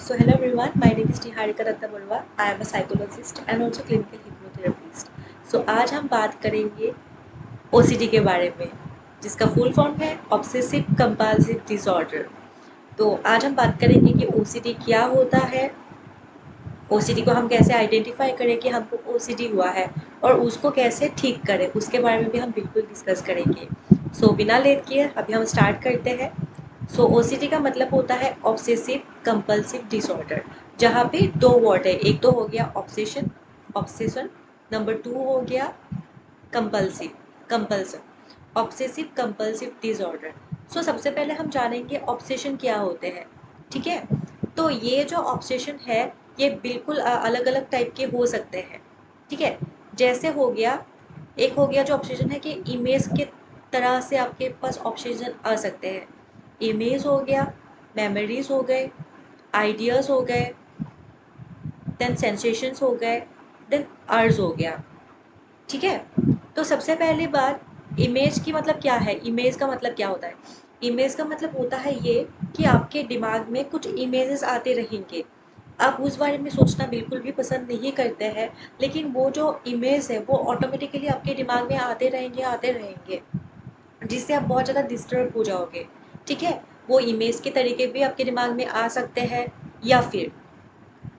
So hello everyone, my name is Niharika Datta Barua. I am a psychologist and also clinical hypnotherapist. So आज हम बात करेंगे OCD के बारे में, जिसका फुल फॉर्म है ऑब्सेसिव कंपल्सिव डिसऑर्डर। तो आज हम बात करेंगे कि OCD क्या होता है, OCD को हम कैसे आइडेंटिफाई करें कि हमको OCD हुआ है और उसको कैसे ठीक करें, उसके बारे में भी हम बिल्कुल डिस्कस करेंगे। सो बिना लेट किए अभी हम स्टार्ट करते हैं। सो OCD का मतलब होता है ऑब्सेसिव कंपल्सिव डिसऑर्डर, जहाँ पे दो वर्ड है, एक तो हो गया ऑब्सेशन ऑब्सेशन, नंबर 2 हो गया compulsive compulsion, obsessive compulsive disorder. So सबसे पहले हम जानेंगे ऑब्सेशन क्या होते हैं। ठीक है, तो ये जो ऑब्सेशन है ये बिल्कुल अलग अलग टाइप के हो सकते हैं। ठीक है, जैसे हो गया, एक हो गया जो ऑब्सेशन है कि इमेज के तरह से आपके पास ऑब्सेशन आ सकते हैं। इमेज हो गया, मेमोरीज हो गए, आइडियाज़ हो गए, देन सेंसेशंस हो गए, देन अर्ज हो गया। ठीक है, तो सबसे पहली बात, इमेज की मतलब क्या है, इमेज का मतलब क्या होता है। इमेज का मतलब होता है ये कि आपके दिमाग में कुछ इमेजेस आते रहेंगे, आप उस बारे में सोचना बिल्कुल भी पसंद नहीं करते हैं, लेकिन वो जो इमेज है वो ऑटोमेटिकली आपके दिमाग में आते रहेंगे, जिससे आप बहुत ज़्यादा डिस्टर्ब हो जाओगे। ठीक है, वो इमेज के तरीके भी आपके दिमाग में आ सकते हैं, या फिर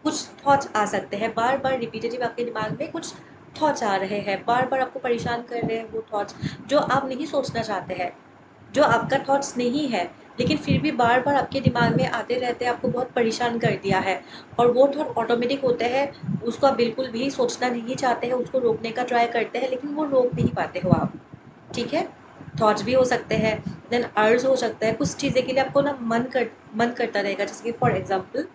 कुछ थॉट्स आ सकते हैं, बार बार रिपीटेटिव आपके दिमाग में कुछ थॉट्स आ रहे हैं, बार बार आपको परेशान कर रहे हैं वो थॉट्स, जो आप नहीं सोचना चाहते हैं, जो आपका थॉट्स नहीं है, लेकिन फिर भी बार बार आपके दिमाग में आते रहते हैं, आपको बहुत परेशान कर दिया है। और वो थॉट ऑटोमेटिक होते हैं, उसको आप बिल्कुल भी सोचना नहीं चाहते हैं, उसको रोकने का ट्राई करते हैं, लेकिन वो रोक नहीं पाते हो आप। ठीक है, थॉट्स भी हो सकते हैं, देन अर्ज हो सकता है, कुछ चीज़ें के लिए आपको ना मन करता रहेगा, जैसे कि फॉर एग्जाम्पल,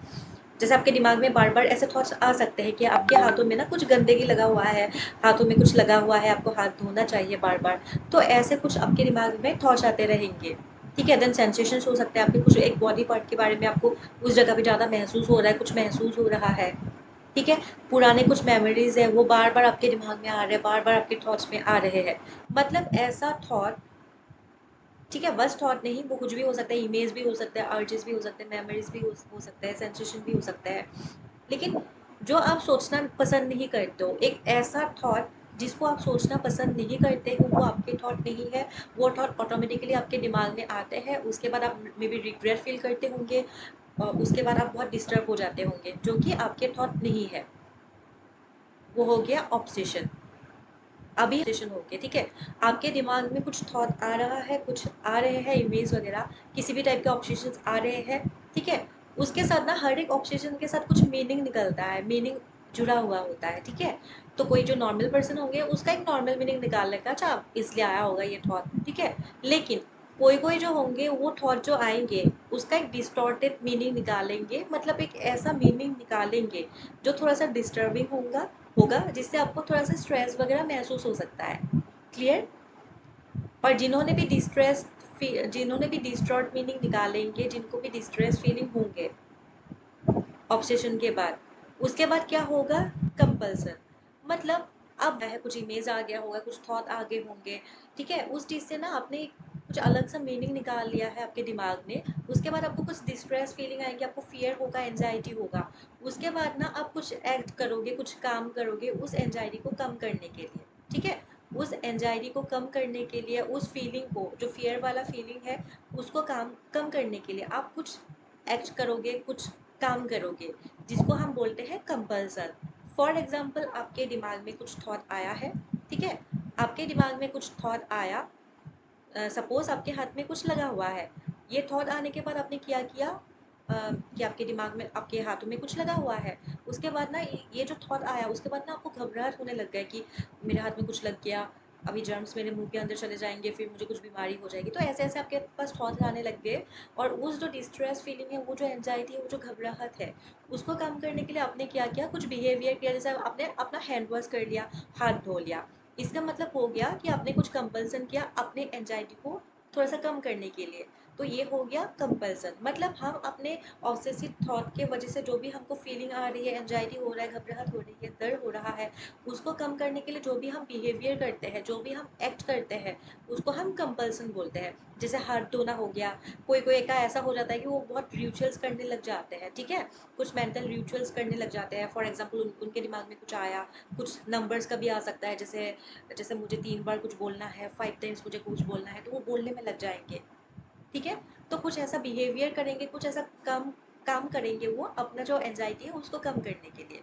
जैसे आपके दिमाग में बार बार ऐसे थॉट्स आ सकते हैं कि आपके हाथों में ना कुछ गंदगी लगा हुआ है, हाथों में कुछ लगा हुआ है, आपको हाथ धोना चाहिए बार बार। तो ऐसे कुछ आपके दिमाग में थॉट्स आते रहेंगे। ठीक है, देन सेंसेशंस हो सकते हैं, आपके कुछ एक बॉडी पार्ट के बारे में आपको उस जगह पे ज़्यादा महसूस हो रहा है, कुछ महसूस हो रहा है। ठीक है, पुराने कुछ मेमोरीज है वो बार बार आपके दिमाग में आ रहे हैं, बार बार आपके थॉट्स में आ रहे हैं। मतलब ऐसा थॉट, ठीक है, बस थॉट नहीं, वो कुछ भी हो सकता है, इमेज भी हो सकता है, अर्जेस भी हो सकते हैं, मेमोरीज भी हो सकते हैं, सेंसेशन भी हो सकता है। लेकिन जो आप सोचना पसंद नहीं करते हो, एक ऐसा थॉट जिसको आप सोचना पसंद नहीं करते हो, वो आपके थॉट नहीं है। वो थॉट ऑटोमेटिकली आपके दिमाग में आते हैं, उसके बाद आप मे बी रिग्रेट फील करते होंगे, और उसके बाद आप बहुत डिस्टर्ब हो जाते होंगे, जो कि आपके थॉट नहीं है। वो हो गया ऑब्सेशन। अभी ऑब्सेशन हो गया। ठीक है, आपके दिमाग में कुछ थॉट आ रहा है, कुछ आ रहे हैं इमेज वगैरह, किसी भी टाइप के ऑब्सेशन आ रहे हैं। ठीक है, उसके साथ ना हर एक ऑब्सेशन के साथ कुछ मीनिंग निकलता है, मीनिंग जुड़ा हुआ होता है। ठीक है, तो कोई जो नॉर्मल पर्सन होंगे उसका एक नॉर्मल मीनिंग निकाल लेगा, अच्छा इसलिए आया होगा ये थॉट। ठीक है, लेकिन कोई कोई जो होंगे वो थॉट जो आएंगे उसका एक डिस्टॉर्टेड मीनिंग निकालेंगे, मतलब एक ऐसा मीनिंग निकालेंगे जो थोड़ा सा डिस्टर्बिंग होगा होगा जिससे आपको थोड़ा सा स्ट्रेस वगैरह महसूस हो सकता है। क्लियर। और जिन्होंने भी डिस्टॉर्ट मीनिंग निकालेंगे, जिनको भी डिस्ट्रेस फीलिंग होंगे ऑब्सेशन के बाद, उसके बाद क्या होगा, कंपल्सन। मतलब अब है कुछ इमेज आ गया होगा, कुछ थॉट आ गए होंगे। ठीक है, उस चीज़ से ना आपने कुछ अलग सा मीनिंग निकाल लिया है आपके दिमाग में, उसके बाद आपको कुछ डिस्ट्रेस फीलिंग आएंगे, आपको फियर होगा, एनजाइटी होगा। उसके बाद ना आप कुछ एक्ट करोगे, कुछ काम करोगे उस एनजाइटी को कम करने के लिए। ठीक है, उस एनजाइटी को कम करने के लिए, उस फीलिंग को, जो फियर वाला फीलिंग है, उसको कम करने के लिए आप कुछ एक्ट करोगे, कुछ काम करोगे, जिसको हम बोलते हैं कंपल्सन। फॉर एग्जाम्पल, आपके दिमाग में कुछ थॉट आया है। ठीक है, आपके दिमाग में कुछ थॉट आया, सपोज आपके हाथ में कुछ लगा हुआ है, ये थॉट आने के बाद आपने क्या किया, कि आपके दिमाग में, आपके हाथों में कुछ लगा हुआ है। उसके बाद ना ये जो थॉट आया, उसके बाद ना आपको घबराहट होने लग गया कि मेरे हाथ में कुछ लग गया, अभी जर्म्स मेरे मुंह के अंदर चले जाएंगे, फिर मुझे कुछ बीमारी हो जाएगी। तो ऐसे ऐसे आपके पास थॉट्स आने लग गए, और उस जो डिस्ट्रेस फीलिंग है, वो जो एंजाइटी है, वो जो घबराहट है, उसको कम करने के लिए आपने क्या किया, कुछ बिहेवियर किया, जैसे आपने अपना हैंड वॉश कर लिया, हाथ धो लिया। इसका मतलब हो गया कि आपने कुछ कंपल्सन किया अपने एंजाइटी को थोड़ा सा कम करने के लिए। तो ये हो गया कंपल्सन, मतलब हम अपने ऑब्सेसिव थॉट के वजह से जो भी हमको फीलिंग आ रही है, एंजाइटी हो रहा है, घबराहट हो रही है, दर्द हो रहा है, उसको कम करने के लिए जो भी हम बिहेवियर करते हैं, जो भी हम एक्ट करते हैं, उसको हम कंपल्सन बोलते हैं। जैसे हाथ धोना हो गया, कोई कोई का ऐसा हो जाता है कि वो बहुत रिचुअल्स करने लग जाते हैं, ठीक है, कुछ मेंटल रिचुअल्स करने लग जाते हैं। फॉर एग्जाम्पल उनके दिमाग में कुछ आया, कुछ नंबर्स का भी आ सकता है, जैसे जैसे मुझे 3 बार कुछ बोलना है, 5 टाइम्स मुझे कुछ बोलना है, तो वो बोलने में लग जाएंगे, ठीक है। तो कुछ ऐसा बिहेवियर करेंगे, कुछ ऐसा कम काम करेंगे वो अपना जो एंजाइटी है उसको कम करने के लिए,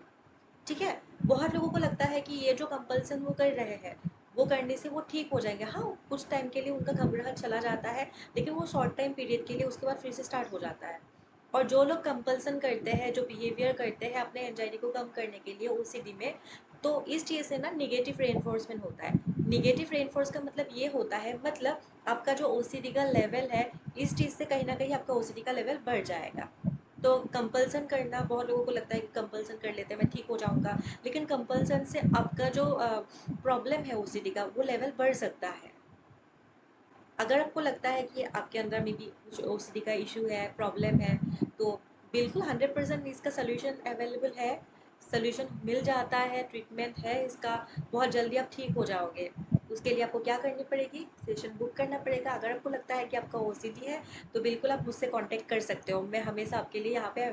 ठीक है। बहुत लोगों को लगता है कि ये जो कंपल्सन वो कर रहे हैं, वो करने से वो ठीक हो जाएंगे। हाँ, कुछ टाइम के लिए उनका घबराहट चला जाता है, लेकिन वो शॉर्ट टाइम पीरियड के लिए, उसके बाद फिर से स्टार्ट हो जाता है। और जो लोग कंपल्सन करते हैं, जो बिहेवियर करते हैं अपने एंजाइटी को कम करने के लिए ओसीडी में, तो इस चीज़ से ना निगेटिव रेनफोर्समेंट होता है। निगेटिव रेनफोर्स का मतलब ये होता है, मतलब आपका जो ओसीडी का लेवल है, इस चीज़ से कहीं ना कहीं आपका ओसीडी का लेवल बढ़ जाएगा। तो कंपल्सन करना, बहुत लोगों को लगता है कि कंपल्सन कर लेते हैं मैं ठीक हो जाऊंगा, लेकिन कंपल्सन से आपका जो प्रॉब्लम है ओसीडी का, वो लेवल बढ़ सकता है। अगर आपको लगता है कि आपके अंदर में भी कुछ ओसीडी का इशू है, प्रॉब्लम है, तो बिल्कुल 100% इसका सोल्यूशन अवेलेबल है। सोल्यूशन मिल जाता है, ट्रीटमेंट है इसका, बहुत जल्दी आप ठीक हो जाओगे। उसके लिए आपको क्या करनी पड़ेगी, सेशन बुक करना पड़ेगा। अगर आपको लगता है कि आपका ओसीडी है, तो बिल्कुल आप मुझसे कांटेक्ट कर सकते हो, मैं हमेशा आपके लिए यहाँ पे